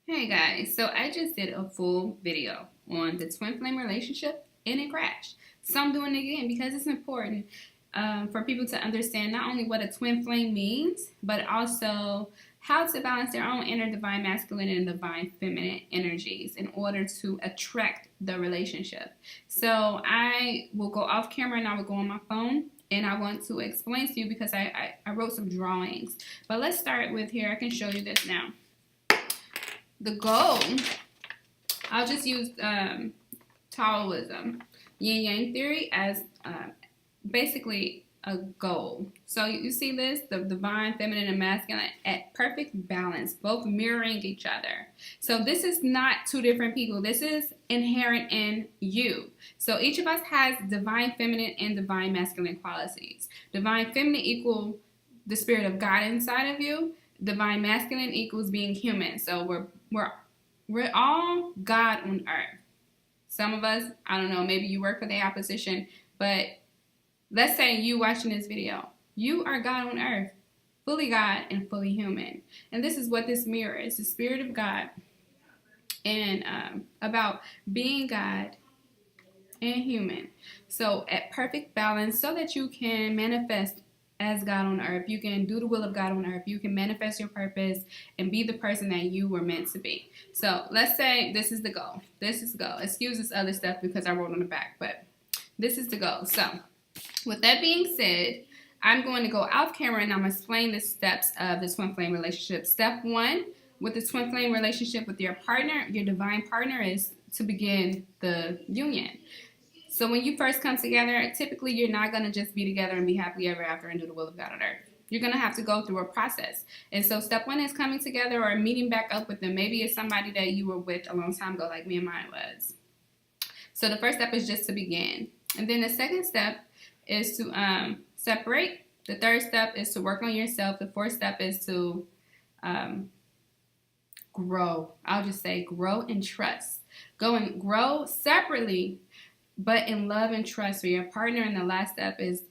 Hey guys, so I just did a full video on the twin flame relationship and it crashed. So I'm doing it again because it's important for people to understand not only what a twin flame means, but also how to balance their own inner divine masculine and divine feminine energies in order to attract the relationship. So I will go off camera and I will go on my phone and I want to explain to you because I wrote some drawings. But let's start with here. I can show you this now. The goal, I'll just use Taoism, yin yang theory as basically a goal. So you see this, the divine feminine and masculine at perfect balance, both mirroring each other. So this is not two different people. This is inherent in you. So each of us has divine feminine and divine masculine qualities. Divine feminine equal the spirit of God inside of you. Divine masculine equals being human. So we're all God on earth. Some of us, I don't know, maybe you work for the opposition, but let's say you watching this video. You are God on earth, fully God and fully human. And this is what this mirror is, the spirit of God and about being God and human. So at perfect balance so that you can manifest as God on earth. You can do the will of God on earth. You can manifest your purpose and be the person that you were meant to be. So let's say this is the goal. This is the goal. Excuse this other stuff because I wrote on the back, but this is the goal. So with that being said, I'm going to go off camera and I'm going to explain the steps of the twin flame relationship. Step 1 with the twin flame relationship with your partner, your divine partner, is to begin the union. So when you first come together, typically you're not going to just be together and be happily ever after and do the will of God on earth. You're going to have to go through a process. And so step 1 is coming together or meeting back up with them. Maybe it's somebody that you were with a long time ago like me and mine was. So the first step is just to begin. And then the second step is to separate. The third step is to work on yourself. The fourth step is to grow. I'll just say grow and trust. Go and grow separately, but in love and trust for your partner. And the last step is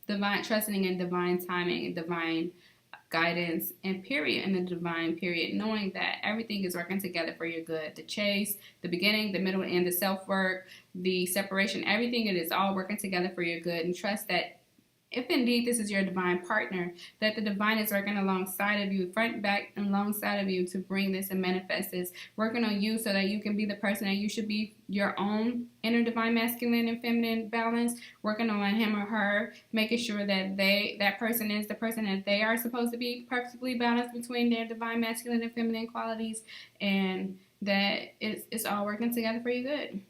divine trusting in divine timing and divine guidance and period, in the divine period, knowing that everything is working together for your good. The chase, the beginning, the middle, and the self-work, the separation, everything, it is all working together for your good. And trust that if indeed this is your divine partner, that the divine is working alongside of you, front, back, and alongside of you to bring this and manifest this, working on you so that you can be the person that you should be, your own inner divine masculine and feminine balance, working on him or her, making sure that that person is the person that they are supposed to be, perfectly balanced between their divine masculine and feminine qualities, and that it's all working together for your good.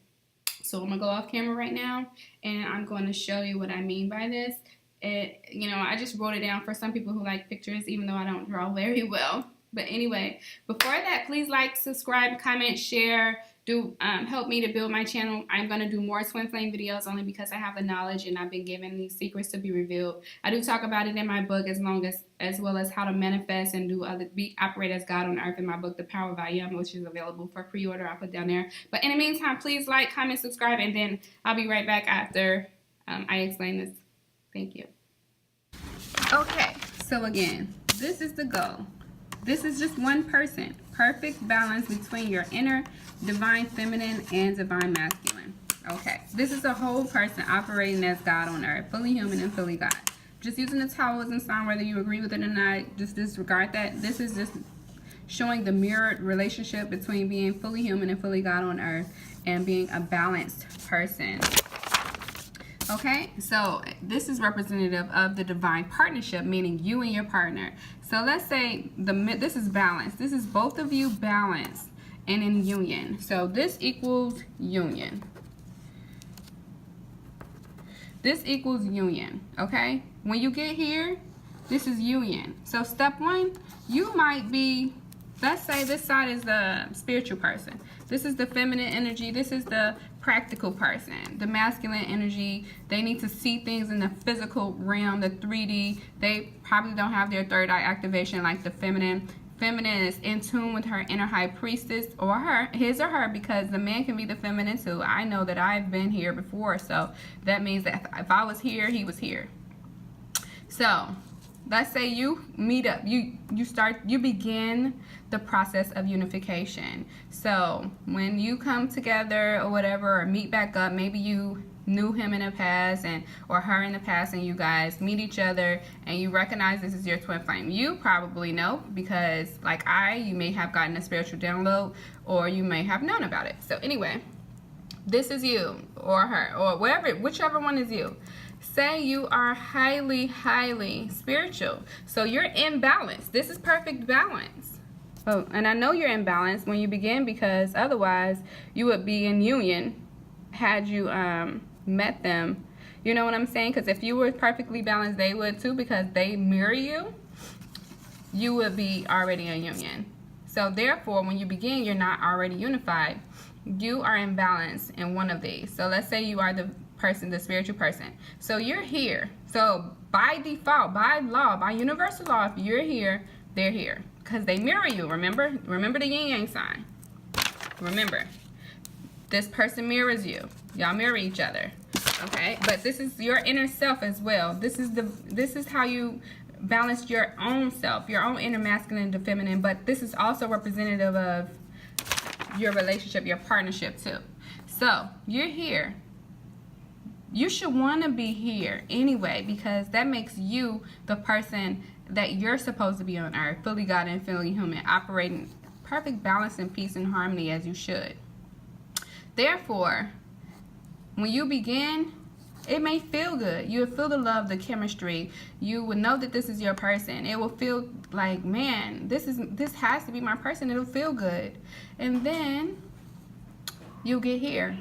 So I'm going to go off camera right now, and I'm going to show you what I mean by this. I just wrote it down for some people who like pictures, even though I don't draw very well. But anyway, before that, please like, subscribe, comment, share. Do help me to build my channel. I'm going to do more twin flame videos only because I have the knowledge and I've been given these secrets to be revealed. I do talk about it in my book as well as how to manifest and operate as God on earth in my book, The Power of I Am, which is available for pre-order. I'll put down there. But in the meantime, please like, comment, subscribe, and then I'll be right back after I explain this. Thank you. Okay, so again, this is the goal. This is just one person. Perfect balance between your inner divine feminine and divine masculine. Okay, this is a whole person operating as God on earth, fully human and fully God. Just using the Taoism sign, whether you agree with it or not, just disregard that. This is just showing the mirrored relationship between being fully human and fully God on earth and being a balanced person. Okay, so this is representative of the divine partnership, meaning you and your partner. So let's say this is balance. This is both of you balanced and in union. So this equals union. This equals union, okay? When you get here, this is union. So step 1, you might be, let's say this side is the spiritual person. This is the feminine energy. This is the practical person. The masculine energy, they need to see things in the physical realm, the 3D. They probably don't have their third eye activation like the feminine. Feminine is in tune with her inner high priestess, or his or her, because the man can be the feminine too. I know that I've been here before, so that means that if I was here, he was here. So let's say you meet up, you begin the process of unification. So when you come together or whatever, or meet back up, maybe you knew him in the past or her in the past, and you guys meet each other and you recognize this is your twin flame. You probably know, because like you may have gotten a spiritual download, or you may have known about it. So anyway, this is you or her or whichever one is you. Say you are highly spiritual, so you're in balance. This is perfect balance. Oh, and I know you're in balance when you begin, because otherwise you would be in union had you met them. You know what I'm saying? Because if you were perfectly balanced, they would too, because they mirror you. You would be already in union. So therefore, when you begin, you're not already unified. You are in balance in one of these. So let's say you are the person, the spiritual person. So you're here. So by default, by law, by universal law, if you're here, they're here, because they mirror you. Remember the yin yang sign. Remember, this person mirrors you. Y'all mirror each other. Okay, but this is your inner self as well. This is how you balance your own self, your own inner masculine and feminine. But this is also representative of your relationship, your partnership too. So you're here. You should want to be here anyway, because that makes you the person that you're supposed to be on earth, fully God and fully human, operating perfect balance and peace and harmony as you should. Therefore, when you begin, it may feel good. You will feel the love, the chemistry. You will know that this is your person. It will feel like, man, this has to be my person. It'll feel good. And then you'll get here.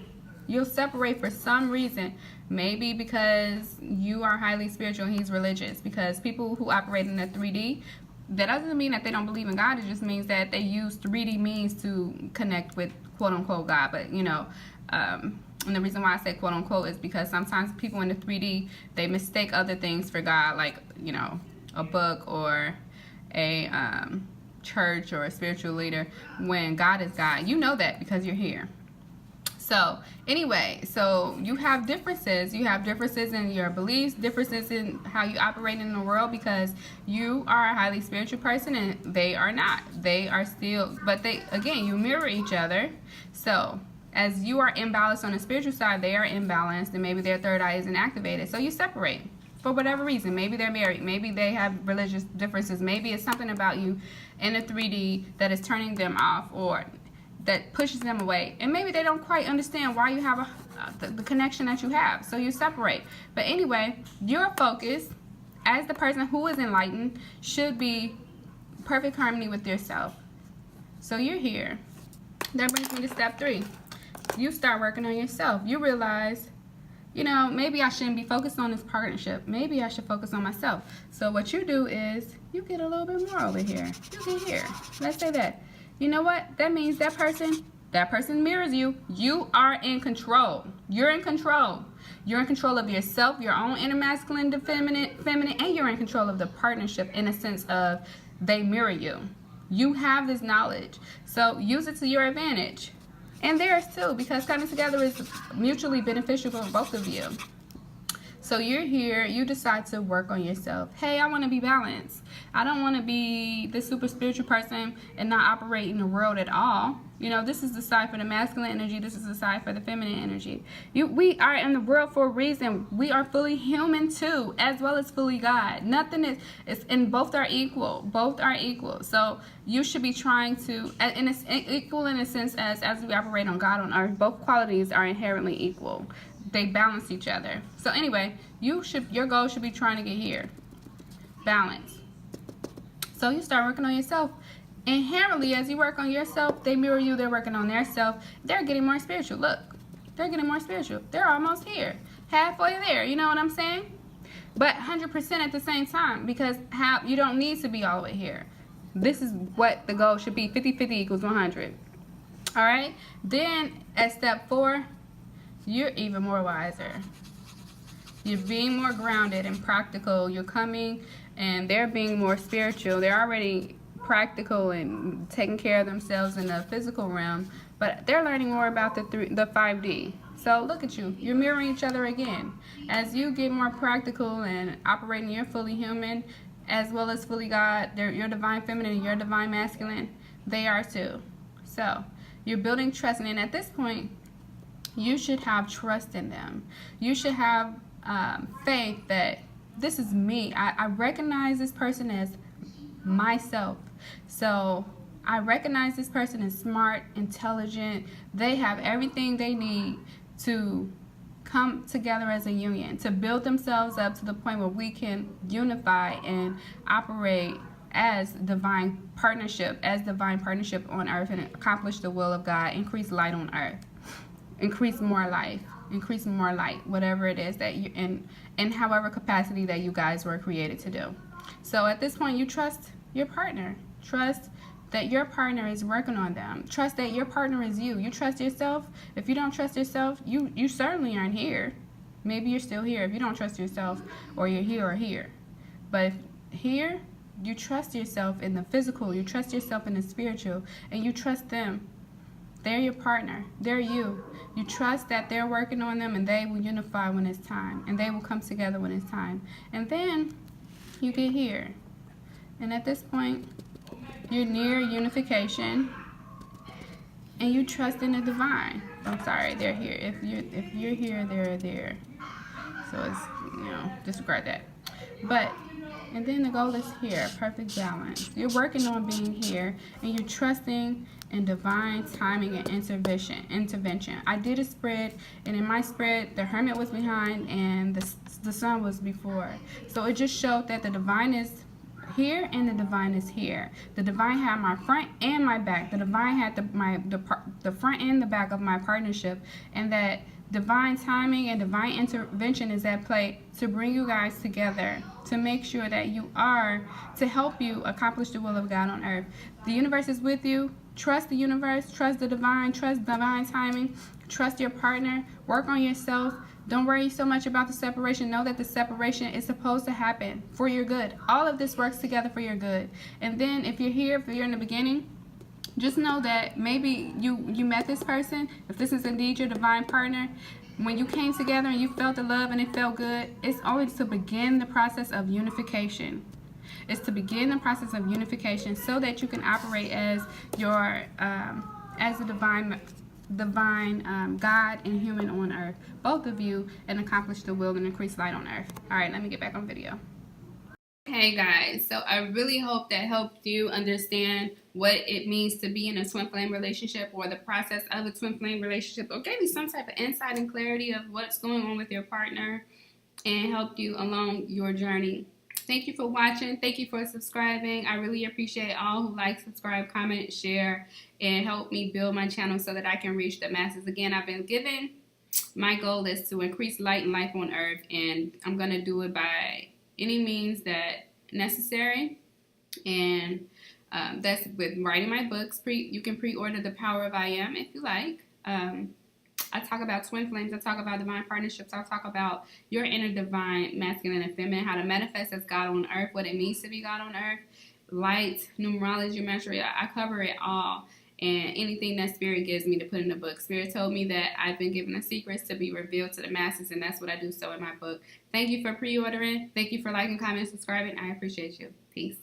You'll separate for some reason. Maybe because you are highly spiritual and he's religious. Because people who operate in the 3D, that doesn't mean that they don't believe in God. It just means that they use 3D means to connect with quote-unquote God. But, you know, and the reason why I say quote-unquote is because sometimes people in the 3D, they mistake other things for God, like, you know, a book or a church or a spiritual leader, when God is God. You know that because you're here. So anyway, so you have differences. You have differences in your beliefs, differences in how you operate in the world, because you are a highly spiritual person and they are not. They are still, but they, again, you mirror each other. So as you are imbalanced on the spiritual side, they are imbalanced, and maybe their third eye isn't activated. So you separate for whatever reason. Maybe they're married. Maybe they have religious differences. Maybe it's something about you in the 3D that is turning them off, or that pushes them away, and maybe they don't quite understand why you have the connection that you have, so you separate. But anyway, your focus as the person who is enlightened should be perfect harmony with yourself. So you're here. That brings me to step 3. You start working on yourself. You realize, you know, maybe I shouldn't be focused on this partnership. Maybe I should focus on myself. So what you do is you get a little bit more over here. You get here. Let's say that. You know what? That means that person mirrors you. You are in control. You're in control. You're in control of yourself, your own inner masculine, the feminine, and you're in control of the partnership in a sense of they mirror you. You have this knowledge. So use it to your advantage. And theirs too, because coming together is mutually beneficial for both of you. So you're here, you decide to work on yourself. Hey, I want to be balanced. I don't want to be this super spiritual person and not operate in the world at all. You know, this is the side for the masculine energy. This is the side for the feminine energy. We are in the world for a reason. We are fully human too, as well as fully God. Nothing is and both are equal. Both are equal. So you should be trying to, and it's equal in a sense as we operate on God on earth. Both qualities are inherently equal. They balance each other. So anyway, your goal should be trying to get here. Balance. So you start working on yourself. Inherently, as you work on yourself, they mirror you. They're working on their self. They're getting more spiritual. Look, they're getting more spiritual. They're almost here. Halfway there. You know what I'm saying? But 100% at the same time, because you don't need to be all the way here. This is what the goal should be. 50-50 equals 100. All right? Then at step 4, you're even more wiser. You're being more grounded and practical. You're coming, and they're being more spiritual. They're already practical and taking care of themselves in the physical realm, but they're learning more about the 5D. So look at you. You're mirroring each other again. As you get more practical and operating, you're fully human. as well as fully God. They're your divine feminine and your divine masculine. They are too. So you're building trust, and at this point, you should have trust in them. You should have faith that this is me. I recognize this person as myself. So I recognize this person is smart, intelligent. They have everything they need to come together as a union, to build themselves up to the point where we can unify and operate as divine partnership on earth, and accomplish the will of God, increase light on earth, increase more life, increase more light, whatever it is that you in however capacity that you guys were created to do. So at this point, you trust your partner. Trust that your partner is working on them. Trust that your partner is you. You trust yourself. If you don't trust yourself, you certainly aren't here. Maybe you're still here if you don't trust yourself, or you're here or here. But if here, you trust yourself in the physical, you trust yourself in the spiritual, and you trust them. They're your partner. They're you. You trust that they're working on them, and they will unify when it's time, and they will come together when it's time. And then you get here. And at this point, you're near unification, and you trust in the divine. I'm sorry, they're here. If you're here, they're there. So it's, disregard that. But and then the goal is here, perfect balance. You're working on being here, and you're trusting in divine timing and intervention. I did a spread, and in my spread, the hermit was behind and the sun was before. So it just showed that the divine is here and the divine is here. The divine had my front and my back. The divine had the front and the back of my partnership, and that divine timing and divine intervention is at play to bring you guys together, to make sure that you are, to help you accomplish the will of God on earth. The universe is with you. Trust the universe, trust the divine, trust divine timing, trust your partner, work on yourself. Don't worry so much about the separation. Know that the separation is supposed to happen for your good. All of this works together for your good. And then if you're here, if you're in the beginning, just know that maybe you met this person. If this is indeed your divine partner, when you came together and you felt the love and it felt good, it's always to begin the process of unification. It's to begin the process of unification so that you can operate as your as a divine God and human on earth, both of you, and accomplish the will and increase light on earth. All right, let me get back on video. Hey guys, so I really hope that helped you understand what it means to be in a twin flame relationship, or the process of a twin flame relationship, or gave you some type of insight and clarity of what's going on with your partner, and helped you along your journey. Thank you for watching. Thank you for subscribing. I really appreciate all who like, subscribe, comment, share, and help me build my channel so that I can reach the masses. Again, I've been given, my goal is to increase light and life on earth, and I'm going to do it by any means that necessary. And that's with writing my books. You can pre-order The Power of I Am if you like. I talk about twin flames. I talk about divine partnerships. I talk about your inner divine, masculine and feminine, how to manifest as God on earth, what it means to be God on earth, light, numerology, geometry. I cover it all, and anything that Spirit gives me to put in the book. Spirit told me that I've been given the secrets to be revealed to the masses, and that's what I do so in my book. Thank you for pre-ordering. Thank you for liking, commenting, subscribing. I appreciate you. Peace.